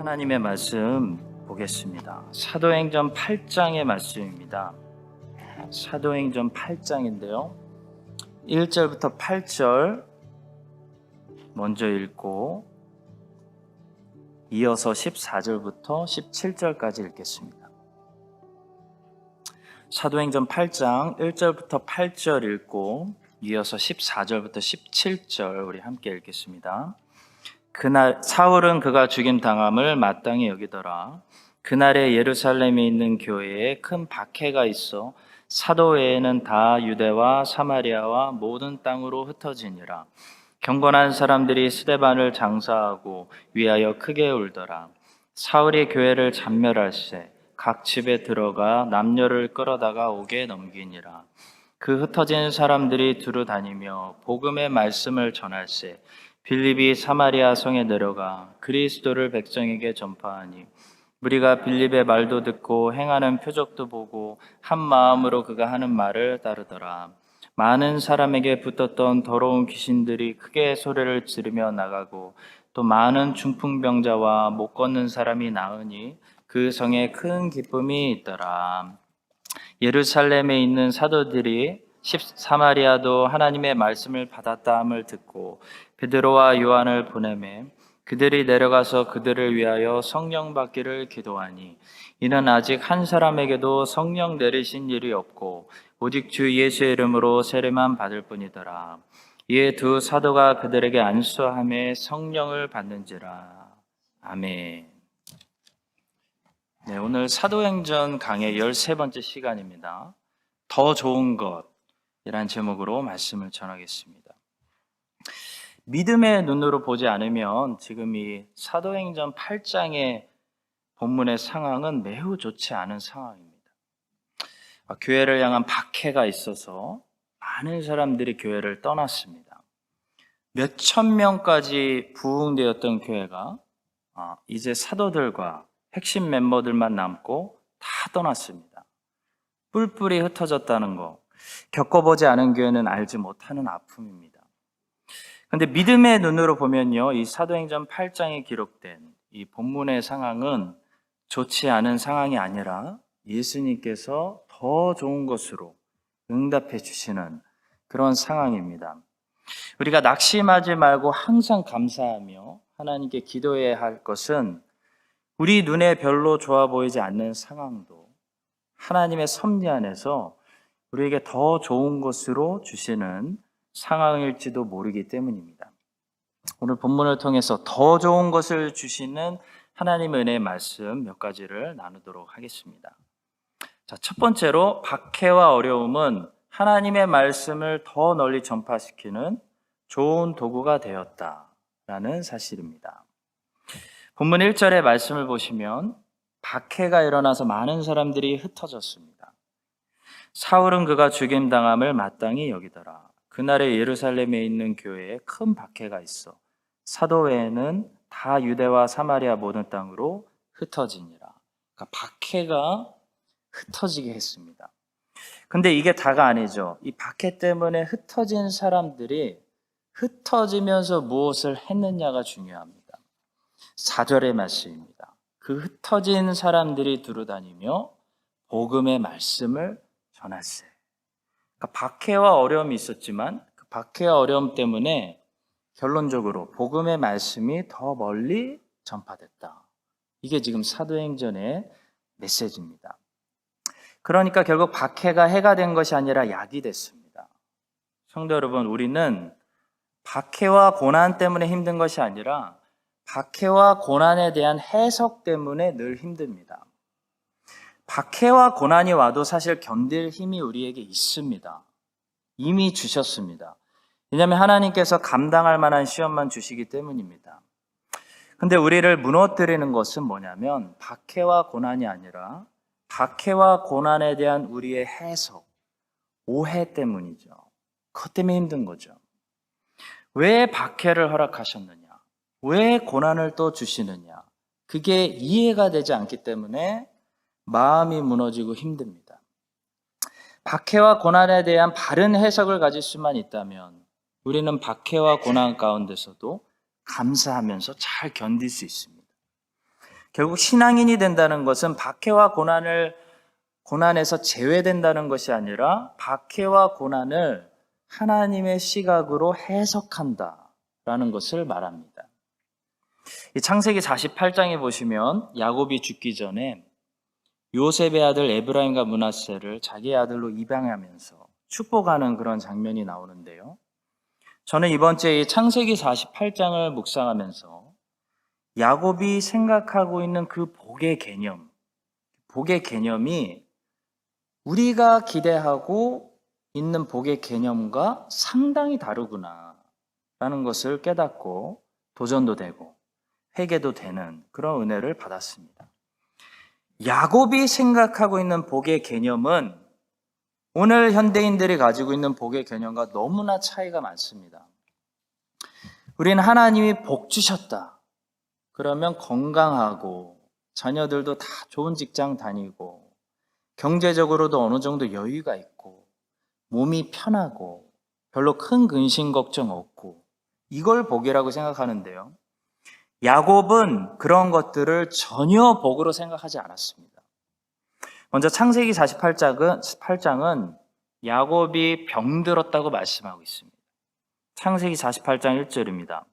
하나님의 말씀 보겠습니다. 사도행전 8장의 말씀입니다. 사도행전 8장인데요. 1절부터 8절 먼저 읽고 이어서 14절부터 17절까지 읽겠습니다. 사도행전 8장 1절부터 8절 읽고 이어서 14절부터 17절 우리 함께 읽겠습니다. 그날 사울은 그가 죽임 당함을 마땅히 여기더라. 그날에 예루살렘에 있는 교회에 큰 박해가 있어 사도 외에는 다 유대와 사마리아와 모든 땅으로 흩어지니라. 경건한 사람들이 스데반을 장사하고 위하여 크게 울더라. 사울이 교회를 잔멸할세 각 집에 들어가 남녀를 끌어다가 옥에 넘기니라. 그 흩어진 사람들이 두루 다니며 복음의 말씀을 전할세 빌립이 사마리아 성에 내려가 그리스도를 백성에게 전파하니 무리가 빌립의 말도 듣고 행하는 표적도 보고 한 마음으로 그가 하는 말을 따르더라. 많은 사람에게 붙었던 더러운 귀신들이 크게 소리를 지르며 나가고 또 많은 중풍병자와 못 걷는 사람이 나으니 그 성에 큰 기쁨이 있더라. 예루살렘에 있는 사도들이 사마리아도 하나님의 말씀을 받았다 함을 듣고 베드로와 요한을 보내매 그들이 내려가서 그들을 위하여 성령 받기를 기도하니 이는 아직 한 사람에게도 성령 내리신 일이 없고 오직 주 예수의 이름으로 세례만 받을 뿐이더라. 이에 두 사도가 그들에게 안수하며 성령을 받는지라. 아멘. 네, 오늘 사도행전 강의 13번째 시간입니다. 더 좋은 것이란 제목으로 말씀을 전하겠습니다. 믿음의 눈으로 보지 않으면 지금 이 사도행전 8장의 본문의 상황은 매우 좋지 않은 상황입니다. 교회를 향한 박해가 있어서 많은 사람들이 교회를 떠났습니다. 몇천 명까지 부흥되었던 교회가 이제 사도들과 핵심 멤버들만 남고 다 떠났습니다. 뿔뿔이 흩어졌다는 거, 겪어보지 않은 교회는 알지 못하는 아픔입니다. 그런데 믿음의 눈으로 보면요, 이 사도행전 8장에 기록된 이 본문의 상황은 좋지 않은 상황이 아니라 예수님께서 더 좋은 것으로 응답해 주시는 그런 상황입니다. 우리가 낙심하지 말고 항상 감사하며 하나님께 기도해야 할 것은 우리 눈에 별로 좋아 보이지 않는 상황도 하나님의 섭리 안에서 우리에게 더 좋은 것으로 주시는 상황일지도 모르기 때문입니다. 오늘 본문을 통해서 더 좋은 것을 주시는 하나님의 은혜의 말씀 몇 가지를 나누도록 하겠습니다. 자, 첫 번째로 박해와 어려움은 하나님의 말씀을 더 널리 전파시키는 좋은 도구가 되었다라는 사실입니다. 본문 1절의 말씀을 보시면 박해가 일어나서 많은 사람들이 흩어졌습니다. 사울은 그가 죽임당함을 마땅히 여기더라. 그날에 예루살렘에 있는 교회에 큰 박해가 있어 사도 외에는 다 유대와 사마리아 모든 땅으로 흩어지니라. 그러니까 박해가 흩어지게 했습니다. 근데 이게 다가 아니죠. 이 박해 때문에 흩어진 사람들이 흩어지면서 무엇을 했느냐가 중요합니다. 4절의 말씀입니다. 그 흩어진 사람들이 두루다니며 복음의 말씀을 전할세. 그러니까 박해와 어려움이 있었지만 그 박해와 어려움 때문에 결론적으로 복음의 말씀이 더 멀리 전파됐다. 이게 지금 사도행전의 메시지입니다. 그러니까 결국 박해가 해가 된 것이 아니라 약이 됐습니다. 성도 여러분, 우리는 박해와 고난 때문에 힘든 것이 아니라 박해와 고난에 대한 해석 때문에 늘 힘듭니다. 박해와 고난이 와도 사실 견딜 힘이 우리에게 있습니다. 이미 주셨습니다. 왜냐하면 하나님께서 감당할 만한 시험만 주시기 때문입니다. 근데 우리를 무너뜨리는 것은 뭐냐면 박해와 고난이 아니라 박해와 고난에 대한 우리의 해석, 오해 때문이죠. 그것 때문에 힘든 거죠. 왜 박해를 허락하셨느냐? 왜 고난을 또 주시느냐? 그게 이해가 되지 않기 때문에 마음이 무너지고 힘듭니다. 박해와 고난에 대한 바른 해석을 가질 수만 있다면 우리는 박해와 고난 가운데서도 감사하면서 잘 견딜 수 있습니다. 결국 신앙인이 된다는 것은 박해와 고난에서 제외된다는 것이 아니라 박해와 고난을 하나님의 시각으로 해석한다라는 것을 말합니다. 이 창세기 48장에 보시면 야곱이 죽기 전에 요셉의 아들 에브라임과 므낫세를 자기의 아들로 입양하면서 축복하는 그런 장면이 나오는데요. 저는 이번 주에 이 창세기 48장을 묵상하면서 야곱이 생각하고 있는 그 복의 개념이 우리가 기대하고 있는 복의 개념과 상당히 다르구나라는 것을 깨닫고 도전도 되고 회개도 되는 그런 은혜를 받았습니다. 야곱이 생각하고 있는 복의 개념은 오늘 현대인들이 가지고 있는 복의 개념과 너무나 차이가 많습니다. 우리는 하나님이 복 주셨다. 그러면 건강하고 자녀들도 다 좋은 직장 다니고 경제적으로도 어느 정도 여유가 있고 몸이 편하고 별로 큰 근심 걱정 없고 이걸 복이라고 생각하는데요. 야곱은 그런 것들을 전혀 복으로 생각하지 않았습니다. 먼저 창세기 48장은 야곱이 병들었다고 말씀하고 있습니다. 창세기 48장 1절입니다.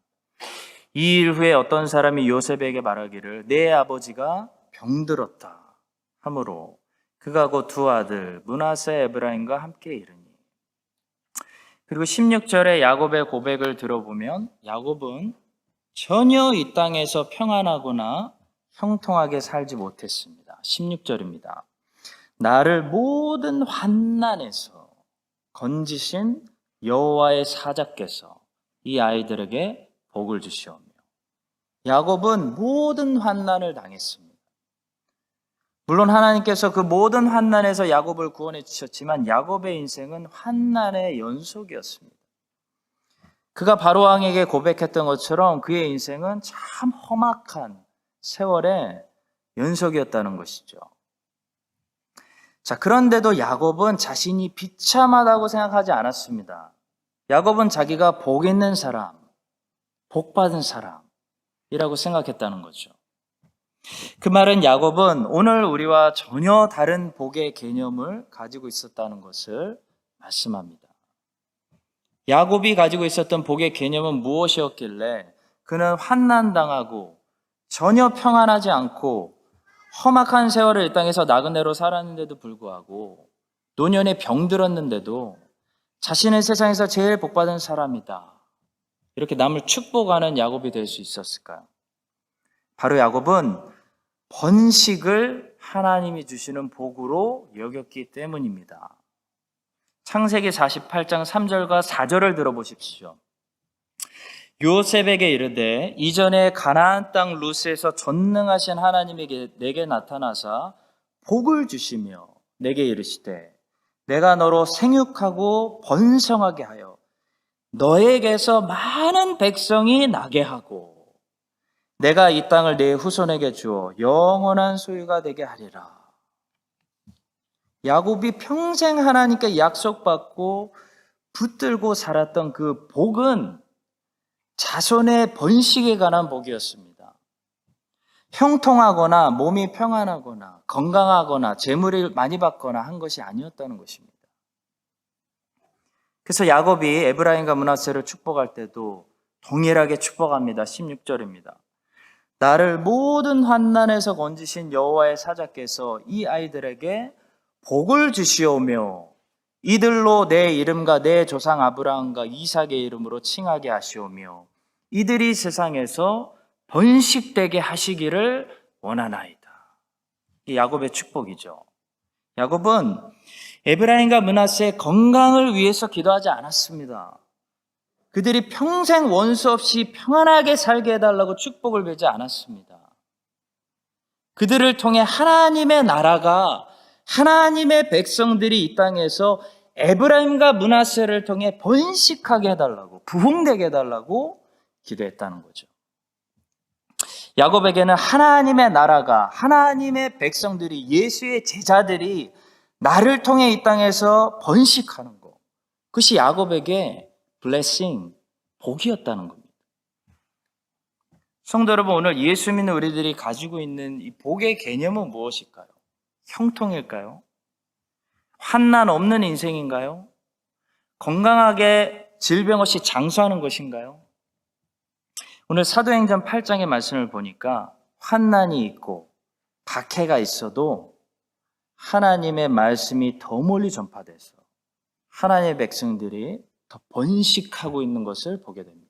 이 일 후에 어떤 사람이 요셉에게 말하기를 내 아버지가 병들었다 하므로 그가 곧 두 아들 므낫세 에브라임과 함께 이르니. 그리고 16절에 야곱의 고백을 들어보면 야곱은 전혀 이 땅에서 평안하거나 형통하게 살지 못했습니다. 16절입니다. 나를 모든 환난에서 건지신 여호와의 사자께서 이 아이들에게 복을 주시오며. 야곱은 모든 환난을 당했습니다. 물론 하나님께서 그 모든 환난에서 야곱을 구원해 주셨지만 야곱의 인생은 환난의 연속이었습니다. 그가 바로왕에게 고백했던 것처럼 그의 인생은 참 험악한 세월의 연속이었다는 것이죠. 자, 그런데도 야곱은 자신이 비참하다고 생각하지 않았습니다. 야곱은 자기가 복 있는 사람, 복 받은 사람이라고 생각했다는 거죠. 그 말은 야곱은 오늘 우리와 전혀 다른 복의 개념을 가지고 있었다는 것을 말씀합니다. 야곱이 가지고 있었던 복의 개념은 무엇이었길래 그는 환난당하고 전혀 평안하지 않고 험악한 세월을 이 땅에서 나그네로 살았는데도 불구하고 노년에 병들었는데도 자신은 세상에서 제일 복받은 사람이다. 이렇게 남을 축복하는 야곱이 될 수 있었을까요? 바로 야곱은 번식을 하나님이 주시는 복으로 여겼기 때문입니다. 창세기 48장 3절과 4절을 들어보십시오. 요셉에게 이르되 이전에 가나안 땅 루스에서 전능하신 하나님에게 내게 나타나사 복을 주시며 내게 이르시되 내가 너로 생육하고 번성하게 하여 너에게서 많은 백성이 나게 하고 내가 이 땅을 내 후손에게 주어 영원한 소유가 되게 하리라. 야곱이 평생 하나님께 약속받고 붙들고 살았던 그 복은 자손의 번식에 관한 복이었습니다. 형통하거나 몸이 평안하거나 건강하거나 재물을 많이 받거나 한 것이 아니었다는 것입니다. 그래서 야곱이 에브라임과 므낫세를 축복할 때도 동일하게 축복합니다. 16절입니다. 나를 모든 환난에서 건지신 여호와의 사자께서 이 아이들에게 복을 주시오며 이들로 내 이름과 내 조상 아브라함과 이삭의 이름으로 칭하게 하시오며 이들이 세상에서 번식되게 하시기를 원하나이다. 이 야곱의 축복이죠. 야곱은 에브라임과 므낫세의 건강을 위해서 기도하지 않았습니다. 그들이 평생 원수 없이 평안하게 살게 해달라고 축복을 빌지 않았습니다. 그들을 통해 하나님의 나라가 하나님의 백성들이 이 땅에서 에브라임과 므낫세를 통해 번식하게 해달라고 부흥되게 해달라고 기도했다는 거죠. 야곱에게는 하나님의 나라가 하나님의 백성들이 예수의 제자들이 나를 통해 이 땅에서 번식하는 것, 그것이 야곱에게 블레싱, 복이었다는 겁니다. 성도 여러분, 오늘 예수 믿는 우리들이 가지고 있는 이 복의 개념은 무엇일까요? 형통일까요? 환난 없는 인생인가요? 건강하게 질병 없이 장수하는 것인가요? 오늘 사도행전 8장의 말씀을 보니까 환난이 있고 박해가 있어도 하나님의 말씀이 더 멀리 전파돼서 하나님의 백성들이 더 번식하고 있는 것을 보게 됩니다.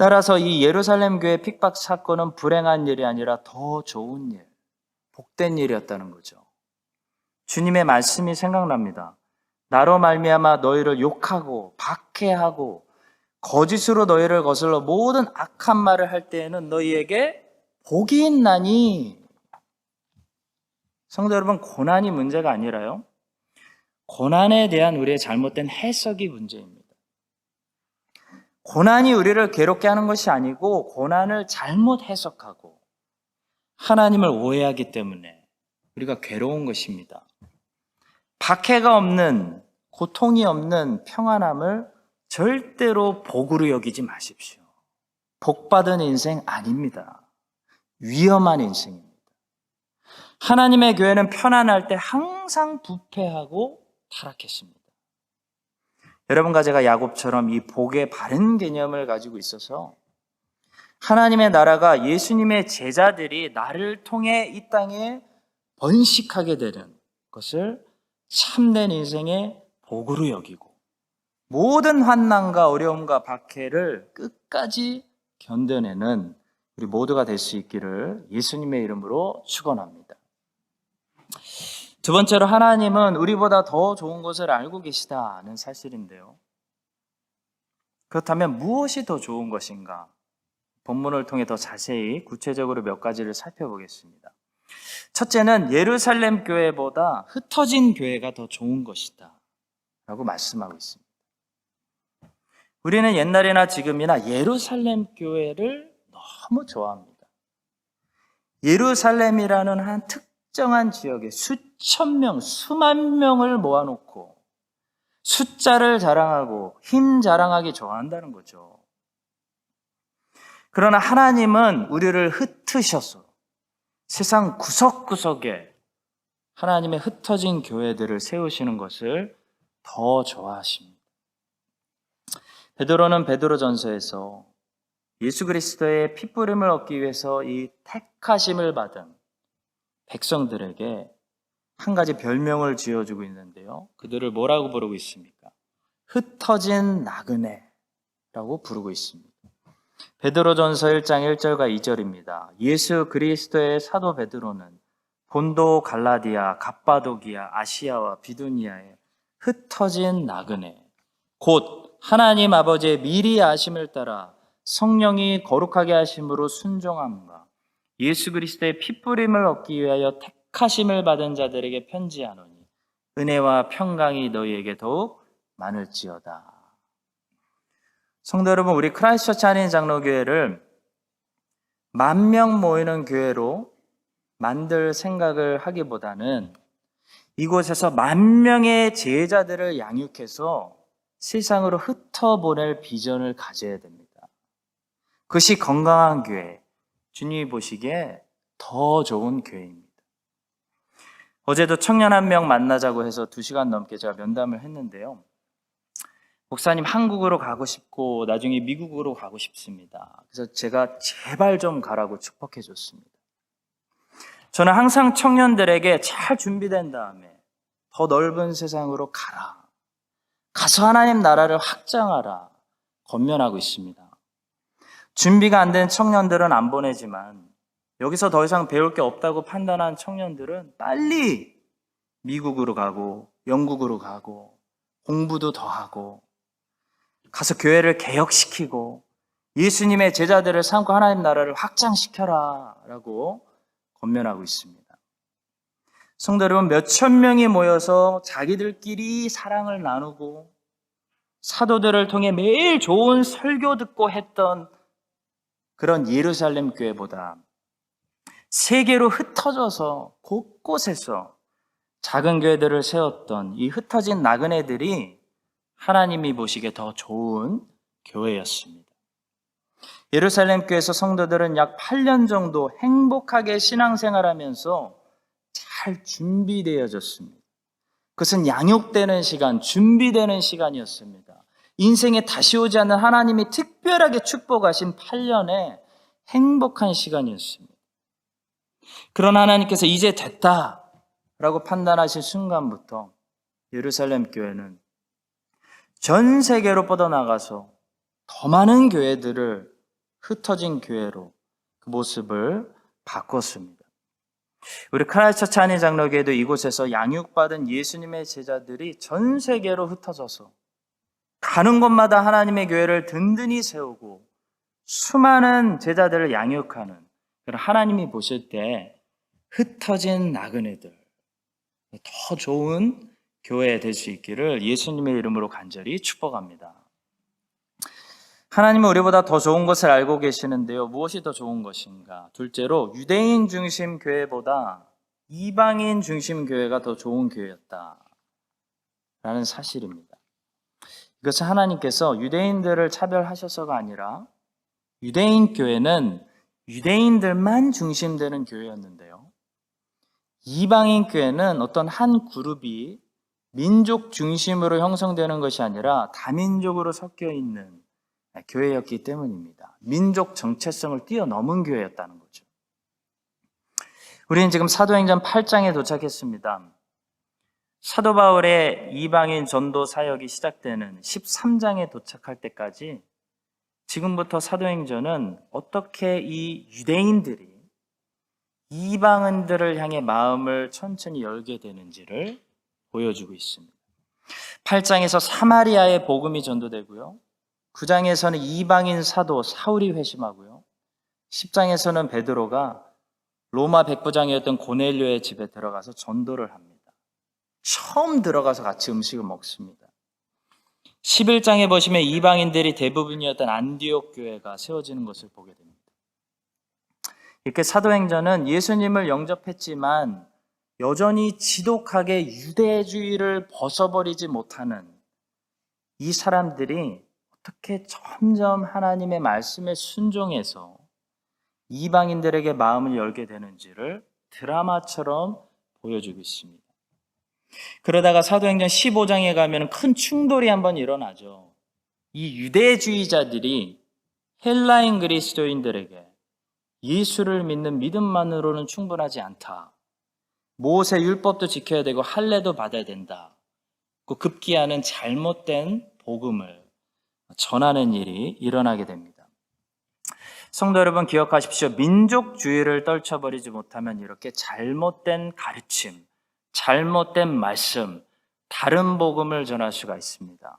따라서 이 예루살렘 교회 핍박 사건은 불행한 일이 아니라 더 좋은 일, 복된 일이었다는 거죠. 주님의 말씀이 생각납니다. 나로 말미암아 너희를 욕하고 박해하고 거짓으로 너희를 거슬러 모든 악한 말을 할 때에는 너희에게 복이 있나니. 성도 여러분, 고난이 문제가 아니라요, 고난에 대한 우리의 잘못된 해석이 문제입니다. 고난이 우리를 괴롭게 하는 것이 아니고 고난을 잘못 해석하고 하나님을 오해하기 때문에 우리가 괴로운 것입니다. 박해가 없는, 고통이 없는 평안함을 절대로 복으로 여기지 마십시오. 복받은 인생 아닙니다. 위험한 인생입니다. 하나님의 교회는 편안할 때 항상 부패하고 타락했습니다. 여러분과 제가 야곱처럼 이 복의 바른 개념을 가지고 있어서 하나님의 나라가 예수님의 제자들이 나를 통해 이 땅에 번식하게 되는 것을 참된 인생의 복으로 여기고 모든 환난과 어려움과 박해를 끝까지 견뎌내는 우리 모두가 될 수 있기를 예수님의 이름으로 축원합니다. 두 번째로, 하나님은 우리보다 더 좋은 것을 알고 계시다는 사실인데요. 그렇다면 무엇이 더 좋은 것인가? 본문을 통해 더 자세히 구체적으로 몇 가지를 살펴보겠습니다. 첫째는 예루살렘 교회보다 흩어진 교회가 더 좋은 것이다 라고 말씀하고 있습니다. 우리는 옛날이나 지금이나 예루살렘 교회를 너무 좋아합니다. 예루살렘이라는 한 특정한 지역에 수천 명, 수만 명을 모아놓고 숫자를 자랑하고 힘 자랑하기 좋아한다는 거죠. 그러나 하나님은 우리를 흩으셔서 세상 구석구석에 하나님의 흩어진 교회들을 세우시는 것을 더 좋아하십니다. 베드로는 베드로전서에서 예수 그리스도의 핏부림을 얻기 위해서 이 택하심을 받은 백성들에게 한 가지 별명을 지어주고 있는데요. 그들을 뭐라고 부르고 있습니까? 흩어진 나그네라고 부르고 있습니다. 베드로전서 1장 1절과 2절입니다. 예수 그리스도의 사도 베드로는 본도, 갈라디아, 갑바도기아, 아시아와 비두니아에 흩어진 나그네, 곧 하나님 아버지의 미리 아심을 따라 성령이 거룩하게 하심으로 순종함과 예수 그리스도의 핏부림을 얻기 위하여 택하심을 받은 자들에게 편지하노니 은혜와 평강이 너희에게 더욱 많을지어다. 성도 여러분, 우리 크라이스트처치 한인 장로교회를 10,000명 모이는 교회로 만들 생각을 하기보다는 이곳에서 10,000명의 제자들을 양육해서 세상으로 흩어보낼 비전을 가져야 됩니다. 그것이 건강한 교회, 주님이 보시기에 더 좋은 교회입니다. 어제도 청년 한 명 만나자고 해서 2시간 넘게 제가 면담을 했는데요. 목사님, 한국으로 가고 싶고 나중에 미국으로 가고 싶습니다. 그래서 제가 제발 좀 가라고 축복해 줬습니다. 저는 항상 청년들에게 잘 준비된 다음에 더 넓은 세상으로 가라, 가서 하나님 나라를 확장하라 권면하고 있습니다. 준비가 안 된 청년들은 안 보내지만 여기서 더 이상 배울 게 없다고 판단한 청년들은 빨리 미국으로 가고 영국으로 가고 공부도 더 하고 가서 교회를 개혁시키고 예수님의 제자들을 삼고 하나님 나라를 확장시켜라 라고 권면하고 있습니다. 성도 여러분, 몇천 명이 모여서 자기들끼리 사랑을 나누고 사도들을 통해 매일 좋은 설교 듣고 했던 그런 예루살렘 교회보다 세계로 흩어져서 곳곳에서 작은 교회들을 세웠던 이 흩어진 나그네들이 하나님이 보시기에 더 좋은 교회였습니다. 예루살렘 교회에서 성도들은 약 8년 정도 행복하게 신앙생활하면서 잘 준비되어졌습니다. 그것은 양육되는 시간, 준비되는 시간이었습니다. 인생에 다시 오지 않는 하나님이 특별하게 축복하신 8년의 행복한 시간이었습니다. 그러나 하나님께서 이제 됐다라고 판단하신 순간부터 예루살렘 교회는 전 세계로 뻗어나가서 더 많은 교회들을 흩어진 교회로 그 모습을 바꿨습니다. 우리 크라이스트처치 한인 장로교회도 이곳에서 양육받은 예수님의 제자들이 전 세계로 흩어져서 가는 곳마다 하나님의 교회를 든든히 세우고 수많은 제자들을 양육하는 그런 하나님이 보실 때 흩어진 나그네들, 더 좋은 교회 될 수 있기를 예수님의 이름으로 간절히 축복합니다. 하나님은 우리보다 더 좋은 것을 알고 계시는데요. 무엇이 더 좋은 것인가? 둘째로 유대인 중심 교회보다 이방인 중심 교회가 더 좋은 교회였다라는 사실입니다. 이것은 하나님께서 유대인들을 차별하셔서가 아니라 유대인 교회는 유대인들만 중심되는 교회였는데요. 이방인 교회는 어떤 한 그룹이 민족 중심으로 형성되는 것이 아니라 다민족으로 섞여 있는 교회였기 때문입니다. 민족 정체성을 뛰어넘은 교회였다는 거죠. 우리는 지금 사도행전 8장에 도착했습니다. 사도 바울의 이방인 전도 사역이 시작되는 13장에 도착할 때까지 지금부터 사도행전은 어떻게 이 유대인들이 이방인들을 향해 마음을 천천히 열게 되는지를 보여주고 있습니다. 8장에서 사마리아의 복음이 전도되고요. 9장에서는 이방인 사도 사울이 회심하고요. 10장에서는 베드로가 로마 백부장이었던 고넬료의 집에 들어가서 전도를 합니다. 처음 들어가서 같이 음식을 먹습니다. 11장에 보시면 이방인들이 대부분이었던 안디옥 교회가 세워지는 것을 보게 됩니다. 이렇게 사도행전은 예수님을 영접했지만 여전히 지독하게 유대주의를 벗어버리지 못하는 이 사람들이 어떻게 점점 하나님의 말씀에 순종해서 이방인들에게 마음을 열게 되는지를 드라마처럼 보여주고 있습니다. 그러다가 사도행전 15장에 가면 큰 충돌이 한번 일어나죠. 이 유대주의자들이 헬라인 그리스도인들에게 예수를 믿는 믿음만으로는 충분하지 않다. 모세 율법도 지켜야 되고 할례도 받아야 된다. 그 급기야는 잘못된 복음을 전하는 일이 일어나게 됩니다. 성도 여러분 기억하십시오. 민족주의를 떨쳐버리지 못하면 이렇게 잘못된 가르침, 잘못된 말씀, 다른 복음을 전할 수가 있습니다.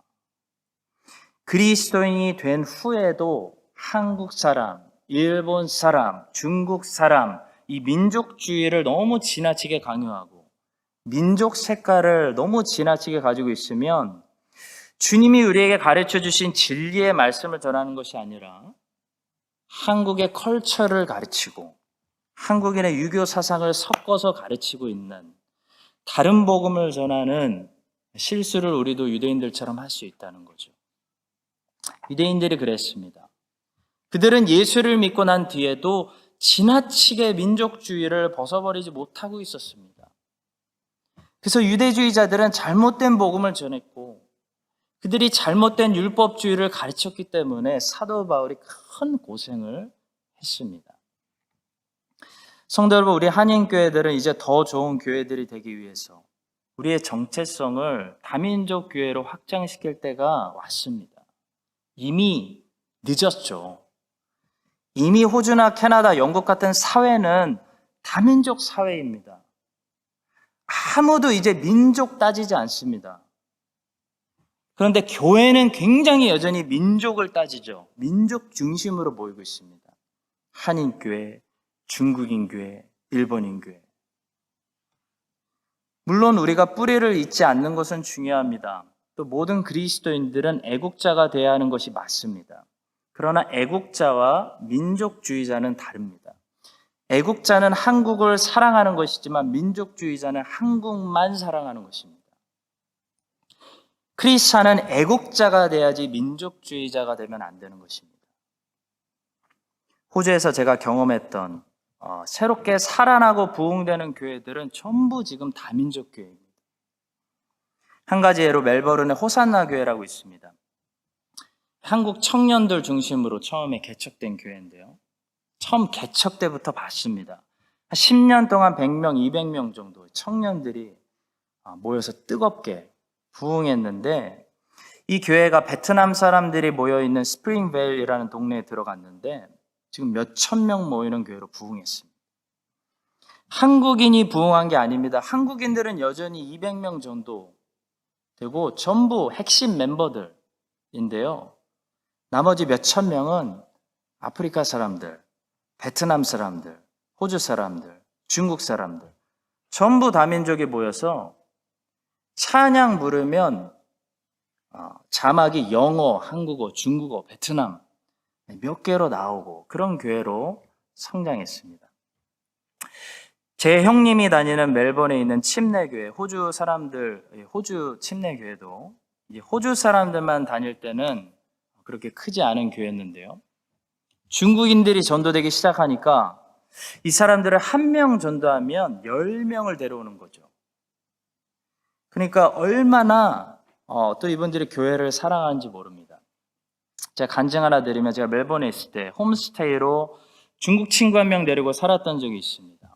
그리스도인이 된 후에도 한국 사람, 일본 사람, 중국 사람, 이 민족주의를 너무 지나치게 강요하고 민족 색깔을 너무 지나치게 가지고 있으면 주님이 우리에게 가르쳐 주신 진리의 말씀을 전하는 것이 아니라 한국의 컬처를 가르치고 한국인의 유교 사상을 섞어서 가르치고 있는 다른 복음을 전하는 실수를 우리도 유대인들처럼 할 수 있다는 거죠. 유대인들이 그랬습니다. 그들은 예수를 믿고 난 뒤에도 지나치게 민족주의를 벗어버리지 못하고 있었습니다. 그래서 유대주의자들은 잘못된 복음을 전했고 그들이 잘못된 율법주의를 가르쳤기 때문에 사도 바울이 큰 고생을 했습니다. 성도 여러분, 우리 한인교회들은 이제 더 좋은 교회들이 되기 위해서 우리의 정체성을 다민족 교회로 확장시킬 때가 왔습니다. 이미 늦었죠. 이미 호주나 캐나다, 영국 같은 사회는 다민족 사회입니다. 아무도 이제 민족 따지지 않습니다. 그런데 교회는 굉장히 여전히 민족을 따지죠. 민족 중심으로 모이고 있습니다. 한인교회, 중국인교회, 일본인교회. 물론 우리가 뿌리를 잇지 않는 것은 중요합니다. 또 모든 그리스도인들은 애국자가 되어야 하는 것이 맞습니다. 그러나 애국자와 민족주의자는 다릅니다. 애국자는 한국을 사랑하는 것이지만 민족주의자는 한국만 사랑하는 것입니다. 크리스찬은 애국자가 돼야지 민족주의자가 되면 안 되는 것입니다. 호주에서 제가 경험했던 새롭게 살아나고 부흥되는 교회들은 전부 지금 다민족 교회입니다. 한 가지 예로 멜버른의 호산나 교회라고 있습니다. 한국 청년들 중심으로 처음에 개척된 교회인데요. 처음 개척 때부터 봤습니다. 한 10년 동안 100명, 200명 정도 청년들이 모여서 뜨겁게 부흥했는데, 이 교회가 베트남 사람들이 모여있는 스프링베일이라는 동네에 들어갔는데 지금 몇천 명 모이는 교회로 부흥했습니다. 한국인이 부흥한 게 아닙니다. 한국인들은 여전히 200명 정도 되고 전부 핵심 멤버들인데요. 나머지 몇천 명은 아프리카 사람들, 베트남 사람들, 호주 사람들, 중국 사람들, 전부 다민족이 모여서 찬양 부르면 자막이 영어, 한국어, 중국어, 베트남 몇 개로 나오고 그런 교회로 성장했습니다. 제 형님이 다니는 멜번에 있는 침례교회, 호주 침례교회도 이제 호주 사람들만 다닐 때는 그렇게 크지 않은 교회였는데요. 중국인들이 전도되기 시작하니까 이 사람들을 한 명 전도하면 10명을 데려오는 거죠. 그러니까 얼마나 또 이분들이 교회를 사랑하는지 모릅니다. 제가 간증 하나 드리면, 제가 멜번에 있을 때 홈스테이로 중국 친구 한 명 데리고 살았던 적이 있습니다.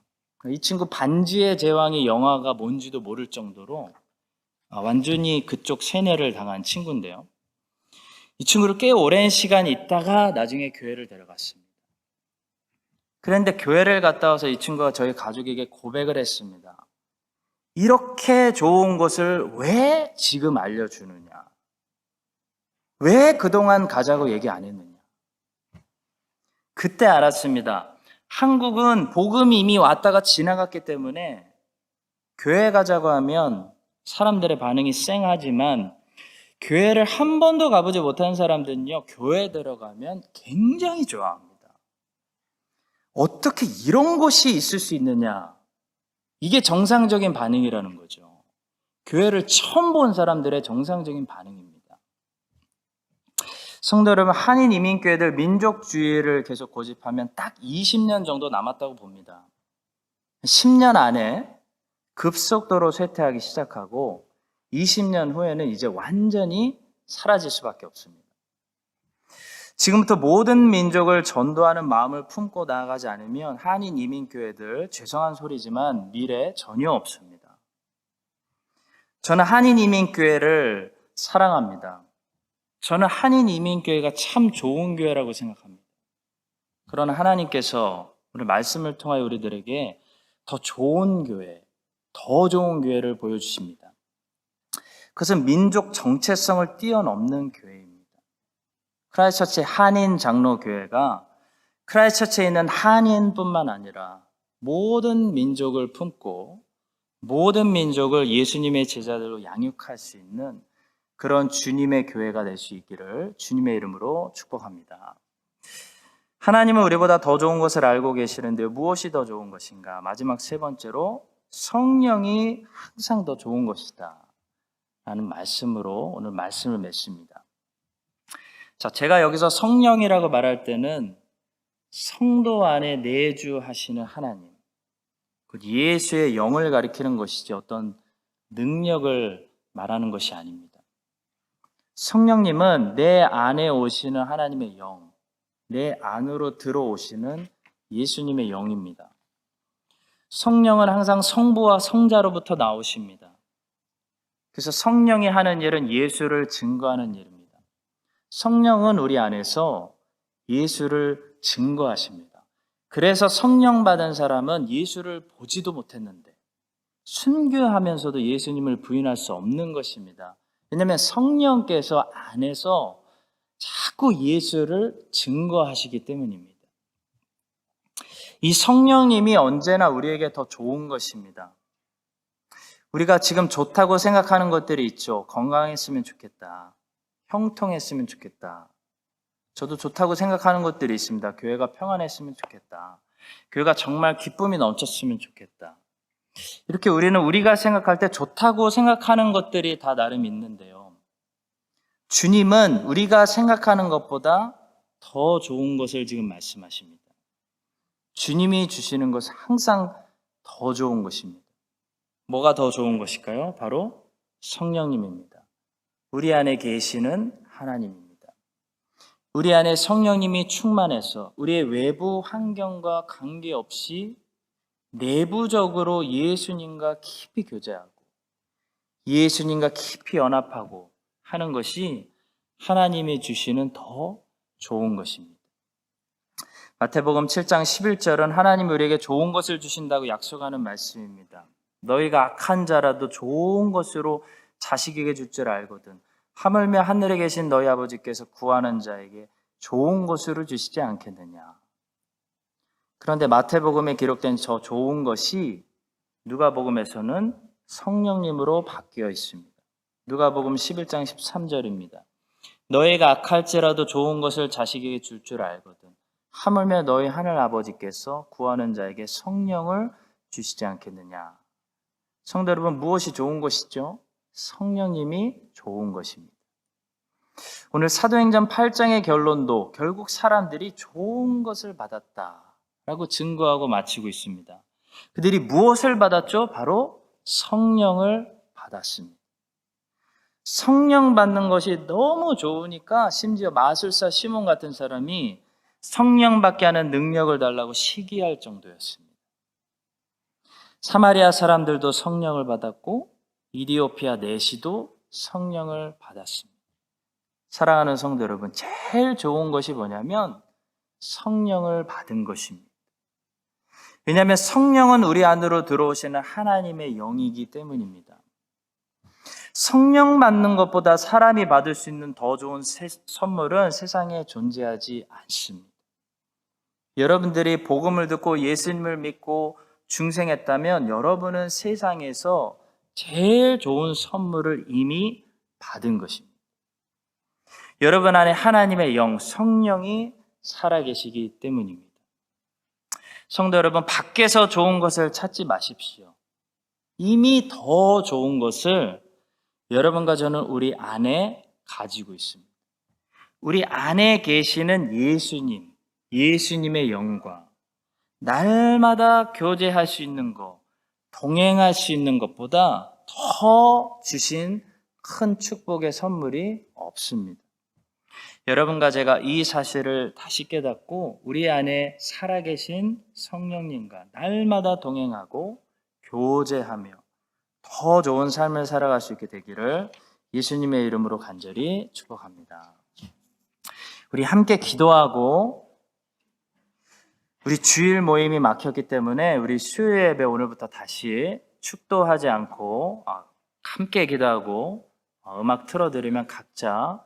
이 친구 반지의 제왕이 영화가 뭔지도 모를 정도로 완전히 그쪽 세뇌를 당한 친구인데요. 이 친구를 꽤 오랜 시간 있다가 나중에 교회를 데려갔습니다. 그런데 교회를 갔다 와서 이 친구가 저희 가족에게 고백을 했습니다. 이렇게 좋은 것을 왜 지금 알려주느냐? 왜 그동안 가자고 얘기 안 했느냐? 그때 알았습니다. 한국은 복음이 이미 왔다가 지나갔기 때문에 교회 가자고 하면 사람들의 반응이 쌩하지만, 교회를 한 번도 가보지 못한 사람들은요, 교회 들어가면 굉장히 좋아합니다. 어떻게 이런 곳이 있을 수 있느냐? 이게 정상적인 반응이라는 거죠. 교회를 처음 본 사람들의 정상적인 반응입니다. 성도 여러분, 한인 이민교회들 민족주의를 계속 고집하면 딱 20년 정도 남았다고 봅니다. 10년 안에 급속도로 쇠퇴하기 시작하고 20년 후에는 이제 완전히 사라질 수밖에 없습니다. 지금부터 모든 민족을 전도하는 마음을 품고 나아가지 않으면 한인 이민교회들, 죄송한 소리지만 미래 전혀 없습니다. 저는 한인 이민교회를 사랑합니다. 저는 한인 이민교회가 참 좋은 교회라고 생각합니다. 그러나 하나님께서 오늘 말씀을 통하여 우리들에게 더 좋은 교회를 보여주십니다. 그것은 민족 정체성을 뛰어넘는 교회입니다. 크라이스트처치 한인 장로교회가 크라이스트처치에 있는 한인뿐만 아니라 모든 민족을 품고 모든 민족을 예수님의 제자들로 양육할 수 있는 그런 주님의 교회가 될 수 있기를 주님의 이름으로 축복합니다. 하나님은 우리보다 더 좋은 것을 알고 계시는데 무엇이 더 좋은 것인가? 마지막 세 번째로 성령이 항상 더 좋은 것이다 라는 말씀으로 오늘 말씀을 맺습니다. 자, 제가 여기서 성령이라고 말할 때는 성도 안에 내주하시는 하나님, 예수의 영을 가리키는 것이지 어떤 능력을 말하는 것이 아닙니다. 성령님은 내 안에 오시는 하나님의 영, 내 안으로 들어오시는 예수님의 영입니다. 성령은 항상 성부와 성자로부터 나오십니다. 그래서 성령이 하는 일은 예수를 증거하는 일입니다. 성령은 우리 안에서 예수를 증거하십니다. 그래서 성령 받은 사람은 예수를 보지도 못했는데 순교하면서도 예수님을 부인할 수 없는 것입니다. 왜냐하면 성령께서 안에서 자꾸 예수를 증거하시기 때문입니다. 이 성령님이 언제나 우리에게 더 좋은 것입니다. 우리가 지금 좋다고 생각하는 것들이 있죠. 건강했으면 좋겠다. 형통했으면 좋겠다. 저도 좋다고 생각하는 것들이 있습니다. 교회가 평안했으면 좋겠다. 교회가 정말 기쁨이 넘쳤으면 좋겠다. 이렇게 우리가 생각할 때 좋다고 생각하는 것들이 다 나름 있는데요. 주님은 우리가 생각하는 것보다 더 좋은 것을 지금 말씀하십니다. 주님이 주시는 것은 항상 더 좋은 것입니다. 뭐가 더 좋은 것일까요? 바로 성령님입니다. 우리 안에 계시는 하나님입니다. 우리 안에 성령님이 충만해서 우리의 외부 환경과 관계없이 내부적으로 예수님과 깊이 교제하고 예수님과 깊이 연합하고 하는 것이 하나님이 주시는 더 좋은 것입니다. 마태복음 7장 11절은 하나님이 우리에게 좋은 것을 주신다고 약속하는 말씀입니다. 너희가 악한 자라도 좋은 것으로 자식에게 줄 줄 알거든 하물며 하늘에 계신 너희 아버지께서 구하는 자에게 좋은 것으로 주시지 않겠느냐. 그런데 마태복음에 기록된 저 좋은 것이 누가복음에서는 성령님으로 바뀌어 있습니다. 누가복음 11장 13절입니다. 너희가 악할지라도 좋은 것을 자식에게 줄 줄 알거든 하물며 너희 하늘 아버지께서 구하는 자에게 성령을 주시지 않겠느냐. 성도 여러분, 무엇이 좋은 것이죠? 성령님이 좋은 것입니다. 오늘 사도행전 8장의 결론도 결국 사람들이 좋은 것을 받았다라고 증거하고 마치고 있습니다. 그들이 무엇을 받았죠? 바로 성령을 받았습니다. 성령 받는 것이 너무 좋으니까 심지어 마술사 시몬 같은 사람이 성령 받게 하는 능력을 달라고 시기할 정도였습니다. 사마리아 사람들도 성령을 받았고 이디오피아 내시도 성령을 받았습니다. 사랑하는 성도 여러분, 제일 좋은 것이 뭐냐면 성령을 받은 것입니다. 왜냐하면 성령은 우리 안으로 들어오시는 하나님의 영이기 때문입니다. 성령 받는 것보다 사람이 받을 수 있는 더 좋은 선물은 세상에 존재하지 않습니다. 여러분들이 복음을 듣고 예수님을 믿고 중생했다면 여러분은 세상에서 제일 좋은 선물을 이미 받은 것입니다. 여러분 안에 하나님의 영, 성령이 살아계시기 때문입니다. 성도 여러분, 밖에서 좋은 것을 찾지 마십시오. 이미 더 좋은 것을 여러분과 저는 우리 안에 가지고 있습니다. 우리 안에 계시는 예수님, 예수님의 영과 날마다 교제할 수 있는 것, 동행할 수 있는 것보다 더 주신 큰 축복의 선물이 없습니다. 여러분과 제가 이 사실을 다시 깨닫고 우리 안에 살아계신 성령님과 날마다 동행하고 교제하며 더 좋은 삶을 살아갈 수 있게 되기를 예수님의 이름으로 간절히 축복합니다. 우리 함께 기도하고 우리 주일 모임이 막혔기 때문에 우리 수요 예배 오늘부터 다시 축도하지 않고 함께 기도하고 음악 틀어드리면 각자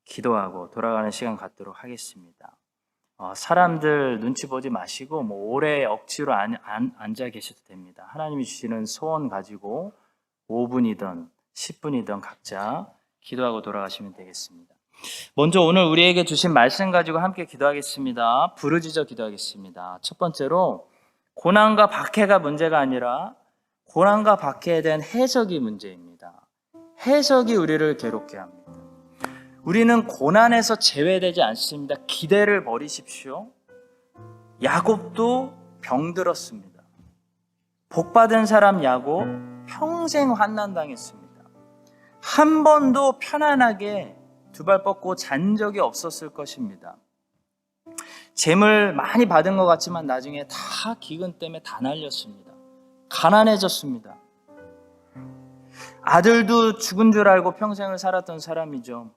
기도하고 돌아가는 시간 갖도록 하겠습니다. 사람들 눈치 보지 마시고 오래 억지로 앉아 계셔도 됩니다. 하나님이 주시는 소원 가지고 5분이든 10분이든 각자 기도하고 돌아가시면 되겠습니다. 먼저 오늘 우리에게 주신 말씀 가지고 함께 기도하겠습니다. 부르짖어 기도하겠습니다. 첫 번째로 고난과 박해가 문제가 아니라 고난과 박해에 대한 해석이 문제입니다. 해석이 우리를 괴롭게 합니다. 우리는 고난에서 제외되지 않습니다. 기대를 버리십시오. 야곱도 병들었습니다. 복받은 사람 야곱 평생 환난당했습니다. 한 번도 편안하게 두 발 뻗고 잔 적이 없었을 것입니다. 재물 많이 받은 것 같지만 나중에 다 기근 때문에 다 날렸습니다. 가난해졌습니다. 아들도 죽은 줄 알고 평생을 살았던 사람이죠.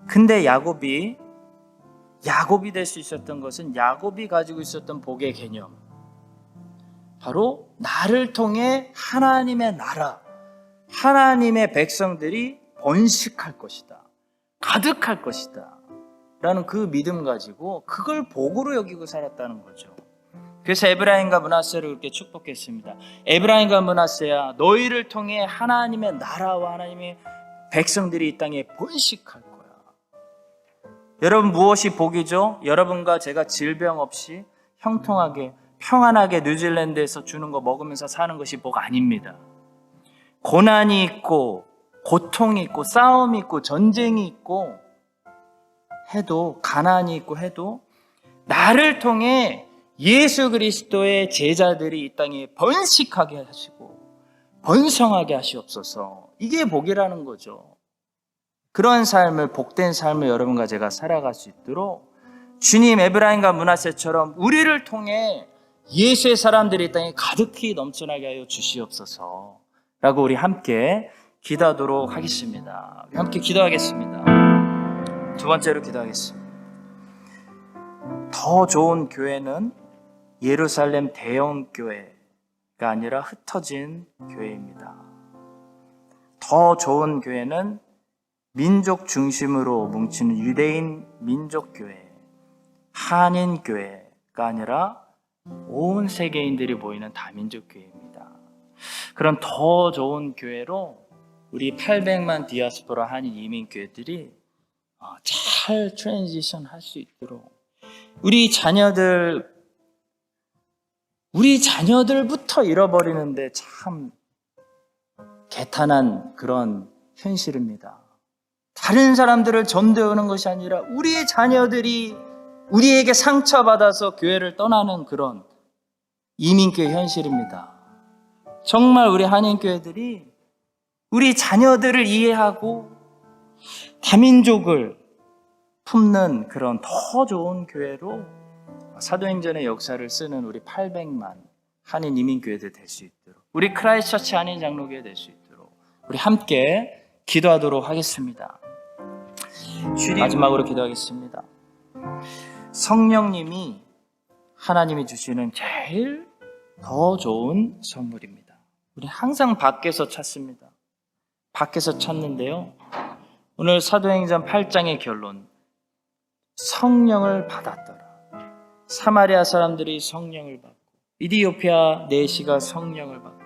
근데 야곱이 될 수 있었던 것은 야곱이 가지고 있었던 복의 개념, 바로 나를 통해 하나님의 나라, 하나님의 백성들이 번식할 것이다, 가득할 것이다 라는 그 믿음 가지고 그걸 복으로 여기고 살았다는 거죠. 그래서 에브라임과 므낫세를 그렇게 축복했습니다. 에브라임과 므낫세야, 너희를 통해 하나님의 나라와 하나님의 백성들이 이 땅에 번식할 거야. 여러분, 무엇이 복이죠? 여러분과 제가 질병 없이 형통하게 평안하게 뉴질랜드에서 주는 거 먹으면서 사는 것이 복 아닙니다. 고난이 있고 고통이 있고 싸움이 있고 전쟁이 있고 해도, 가난이 있고 해도 나를 통해 예수 그리스도의 제자들이 이 땅에 번식하게 하시고 번성하게 하시옵소서. 이게 복이라는 거죠. 그런 삶을, 복된 삶을 여러분과 제가 살아갈 수 있도록 주님 에브라임과 므낫세처럼 우리를 통해 예수의 사람들이 이 땅에 가득히 넘쳐나게 하여 주시옵소서 라고 우리 함께 기도하도록 하겠습니다. 우리 함께 기도하겠습니다. 두 번째로 기도하겠습니다. 더 좋은 교회는 예루살렘 대형 교회가 아니라 흩어진 교회입니다. 더 좋은 교회는 민족 중심으로 뭉치는 유대인 민족교회, 한인교회가 아니라 온 세계인들이 모이는 다민족교회입니다. 그런 더 좋은 교회로 우리 800만 디아스포라 한인 이민교회들이 잘 트랜지션 할 수 있도록 우리 자녀들부터 잃어버리는데 참 개탄한 그런 현실입니다. 다른 사람들을 전도하는 것이 아니라 우리의 자녀들이 우리에게 상처받아서 교회를 떠나는 그런 이민교회 현실입니다. 정말 우리 한인교회들이 우리 자녀들을 이해하고 다민족을 품는 그런 더 좋은 교회로 사도행전의 역사를 쓰는 우리 800만 한인 이민교회들 될 수 있도록, 우리 크라이스트처치 한인 장로교회 될 수 있도록 우리 함께 기도하도록 하겠습니다. 마지막으로 기도하겠습니다. 성령님이 하나님이 주시는 제일 더 좋은 선물입니다. 우리 항상 밖에서 찾습니다. 밖에서 찾는데요, 오늘 사도행전 8장의 결론, 성령을 받았더라. 사마리아 사람들이 성령을 받고 이디오피아 내시가 성령을 받고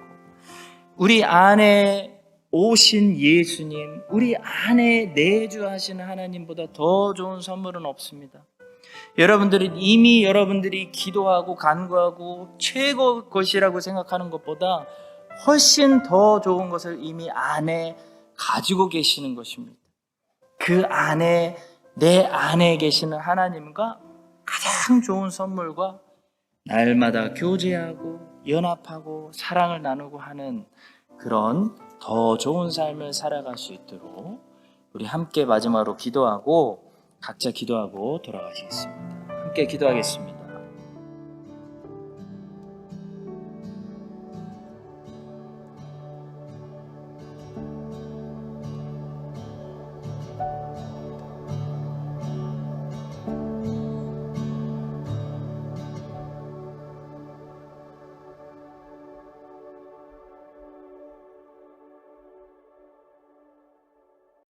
우리 안에 오신 예수님, 우리 안에 내주하시는 하나님보다 더 좋은 선물은 없습니다. 여러분들이 기도하고 간구하고 최고 것이라고 생각하는 것보다 훨씬 더 좋은 것을 이미 안에 가지고 계시는 것입니다. 그 안에, 내 안에 계시는 하나님과 가장 좋은 선물과 날마다 교제하고 연합하고 사랑을 나누고 하는 그런 더 좋은 삶을 살아갈 수 있도록 우리 함께 마지막으로 기도하고 각자 기도하고 돌아가시겠습니다. 함께 기도하겠습니다.